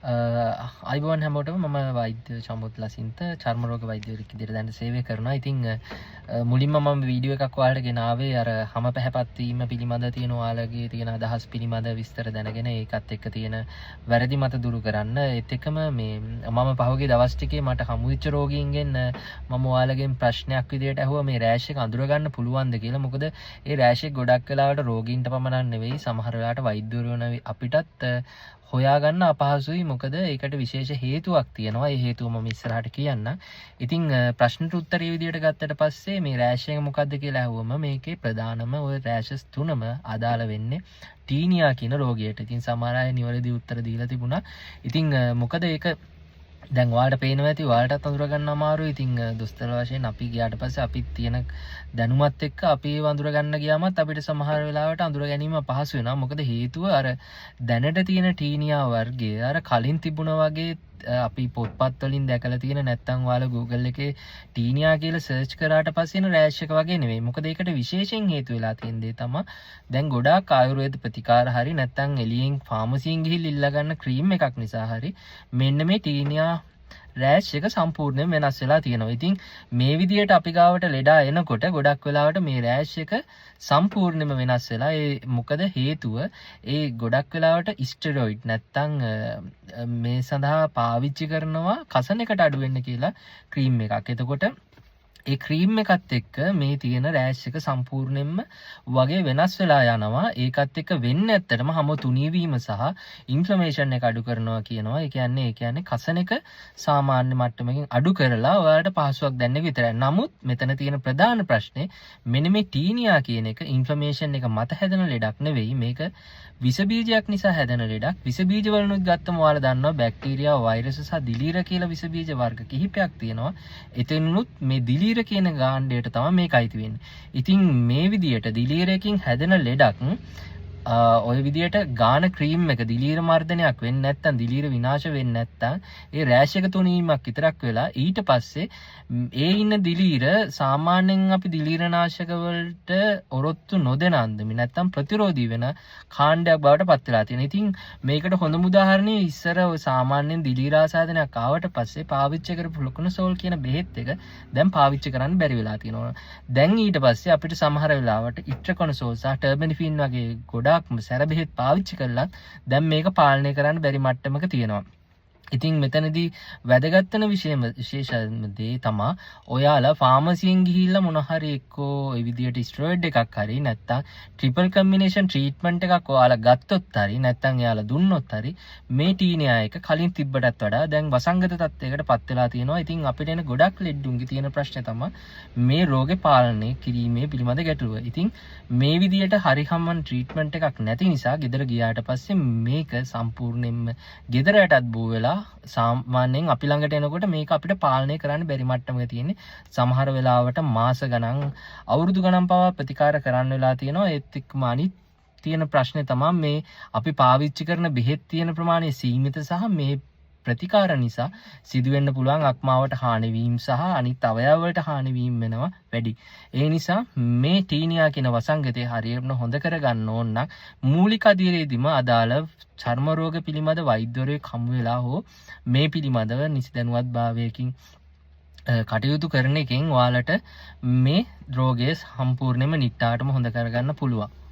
අයිබෝන් හැමෝටම මම වෛද්‍ය චමුත් ලසින්ත චර්ම රෝග වෛද්‍යවරයෙක් විදිහට දැන් සේවය කරනවා. ඉතින් මුලින්ම මම වීඩියෝ එකක් ඔයාලට ගෙනාවේ අර හැම පැහැපත් වීම පිළිබඳ තියෙන ඔයාලගේ තියෙන අදහස් පිළිබඳ විස්තර දැනගෙන ඒකත් එක්ක තියෙන වැරදි මත දුරු කරන්න. ඒත් එක්කම මේ මම පහුගිය දවස් ටිකේ මට හමු වෙච්ච රෝගීන්ගෙන් මම ඔයාලගෙන් ප්‍රශ්නයක් විදිහට අහුවා මේ රෑෂ් එක අඳුර ගන්න පුළුවන්ද කියලා. මොකද ඒ රෑෂ් එක ගොඩක් වෙලාවට රෝගීන්ට පමණක් නෙවෙයි සමහර වෙලාවට වෛද්‍යවරුන් අපිටත් හොයාගන්න අපහසුයි. මොකද ඒකට විශේෂ හේතුවක් තියෙනවා. ඒ හේතුව මම ඉස්සරහට කියන්න. ඉතින් ප්‍රශ්නට උත්තරය විදියට ගත්තට පස්සේ මේ රෑෂ් එක මොකද්ද කියලා අහුවම මේකේ ප්‍රධානම ওই රෑෂස් තුනම අදාළ වෙන්නේ ටීනියා කියන රෝගයට. ඉතින් සමහර අය නිවැරදි උත්තර දීලා තිබුණා. ඉතින් මොකද ඒක දැන් ඔයාලට පේනවා ඇති ඔයාලටත් අඳුර ගන්න අමාරුයි. ඉතින් දොස්තර වශයෙන් අපි ගියාට පස්සේ අපි තියෙන දැනුමත් එක්ක අපි ඒව අඳුර ගන්න ගියාමත් අපිට සමහර වෙලාවට අඳුර ගැනීම අපහසු වෙනවා. මොකද හේතුව අර දැනට තියෙන ටීනියා වර්ගය අර කලින් තිබුණා වගේ අපි පොත්පත් වලින් දැකලා තියෙන නැත්නම් ඔයාලා Google එකේ ටීනියා කියලා සර්ච් කරාට පස්සේ එන රෑෂ් එක වගේ නෙවෙයි. මොකද ඒකට විශේෂයෙන් හේතු වෙලා තියෙන දේ තමයි දැන් ගොඩාක් ආයුර්වේද ප්‍රතිකාර හරි නැත්නම් එළියෙන් ෆාමසියෙන් ගිහිල්ලා ඉල්ල ගන්න ක්‍රීම් එකක් නිසා හරි මෙන්න මේ ටීනියා රෑෂ් එක සම්පූර්ණයෙන් වෙනස් වෙලා තියෙනවා. ඉතින් මේ විදියට අපි ගාවට ලෙඩා එනකොට ගොඩක් වෙලාවට මේ රෑෂ් එක සම්පූර්ණයෙන්ම වෙනස් වෙලා මොකද හේතුව ඒ ගොඩක් වෙලාවට ස්ටෙරොයිඩ් නැත්තම් මේ සඳහා පාවිච්චි කරනවා කසන එකට අඩු වෙන්න කියලා ක්‍රීම් එකක්. එතකොට ඒ ක්‍රීම් එකත් එක්ක මේ තියෙන රෑෂ් එක සම්පූර්ණයෙන්ම වගේ වෙනස් වෙලා යනවා. ඒකත් එක්ක වෙන්නේ ඇත්තටම හැම තුනී වීම සහ ඉන්ෆ්ලමේෂන් එක අඩු කරනවා කියනවා. ඒ කියන්නේ කසන එක සාමාන්‍ය මට්ටමකින් අඩු කරලා ඔයාලට පහසුවක් දැනෙන්න විතරයි. නමුත් මෙතන තියෙන ප්‍රධාන ප්‍රශ්නේ මෙන්න මේ ටීනියා කියන එක ඉන්ෆ්ලමේෂන් එක මත හැදෙන ලෙඩක් නෙවෙයි. මේක විස බීජයක් නිසා හැදෙන ලෙඩක්. විස බීජ වලිනුත් ගත්තම ඔයාලා දන්නවා බැක්ටීරියා, වෛරස් සහ දිලීර කියලා විස බීජ වර්ග කිහිපයක් තියෙනවා. එතනිනුත් මේ දිලීර කියන ගාණ්ඩයට තමයි මේක අයිති වෙන්නේ. ඉතින් මේ විදියට දිලීරකින් හැදෙන ලෙඩක් ඔය විදියට ගාන ක්‍රීම් එක දිලීර මර්ධනයක් වෙන්නේ නැත්නම් දිලීර විනාශ වෙන්නේ නැත්නම් ඒ රෑෂ් එක තුනීමක් විතරක් වෙලා ඊට පස්සේ ඒ ඉන්න දිලීර සාමාන්‍යයෙන් අපි දිලීරනාශක වලට ඔරොත්තු නොදෙන අන්දමේ නැත්නම් ප්‍රතිරෝධී වෙන කාණ්ඩයක් බවට පත් වෙලා තියෙනවා. ඉතින් මේකට හොඳම උදාහරණය ඉස්සර සාමාන්‍යයෙන් දිලීර ආසාදනයක් ආවට පස්සේ පාවිච්චි කරපු ලොකුනසෝල් කියන බෙහෙත් එක දැන් පාවිච්චි කරන්න බැරි වෙලා තියෙනවා. දැන් ඊට පස්සේ අපිට සමහර වෙලාවට ඉට්‍රකොනසෝල් සහ ටර්බෙනිෆින් වගේ ගොඩාක් සැර බෙහෙත් පාවිච්චි කළත් දැන් මේක පාලනය කරන්න බැරි මට්ටමක තියෙනවා. ඉතින් මෙතනදී වැදගත් වෙන විශේෂම දේ තමයි ඔයාලා ෆාමසියෙන් ගිහිල්ලා මොන හරි එක්කෝ ඒ විදියට ස්ටෙරොයිඩ් එකක් හරි නැත්නම් ට්‍රිපල් කම්බිනේෂන් ට්‍රීට්මන්ට් එකක් ඔයාලා ගත්තොත් හරි නැත්නම් එයාලා දුන්නොත් හරි මේ ටීනියා එක කලින් තිබ්බටත් වඩා දැන් වසංගත තත්යකට පත් වෙලා තියෙනවා. ඉතින් අපිට එන ගොඩක් ලෙඩුන්ගේ තියෙන ප්‍රශ්නේ තමයි මේ රෝගේ පාලනය කිරීමේ පිළිබඳ ගැටලුව. ඉතින් මේ විදියට හරි හම්මන් ට්‍රීට්මන්ට් එකක් නැති නිසා ගෙදර ගියාට පස්සේ මේක සම්පූර්ණයෙන්ම ගෙදරටත් බෝ වෙලා සාමාන්‍යයෙන් අපි ළඟට එනකොට මේක අපිට පාලනය කරන්න බැරි මට්ටමක තියෙන්නේ. සමහර වෙලාවට මාස ගණන් අවුරුදු ගණන් පවා ප්‍රතිකාර කරන්න වෙලා තියෙනවා. ඒත් එක්කම අනිත් තියෙන ප්‍රශ්නේ තමයි මේ අපි පාවිච්චි කරන බෙහෙත් තියෙන ප්‍රමාණය සීමිත සහ මේ ප්‍රතිකාර නිසා සිදුවෙන්න පුළුවන් අක්මාවට හානි වීම සහ අනිත් අවයව වලට හානි වීම වෙනවා වැඩි. ඒ නිසා මේ ටීනියා කියන වසංගතය හරියට හොඳ කරගන්න ඕන නම් මූලික අධීරයේදීම අදාළ චර්ම රෝග පිළිබඳ වෛද්‍යවරයෙක් හමු වෙලා හෝ මේ පිළිබඳව නිසි දැනුවත් භාවයකින් කටයුතු කරන එකෙන් ඔයාලට මේ රෝගය සම්පූර්ණයෙන්ම නිට්ටාටම හොඳ කරගන්න පුළුවන්.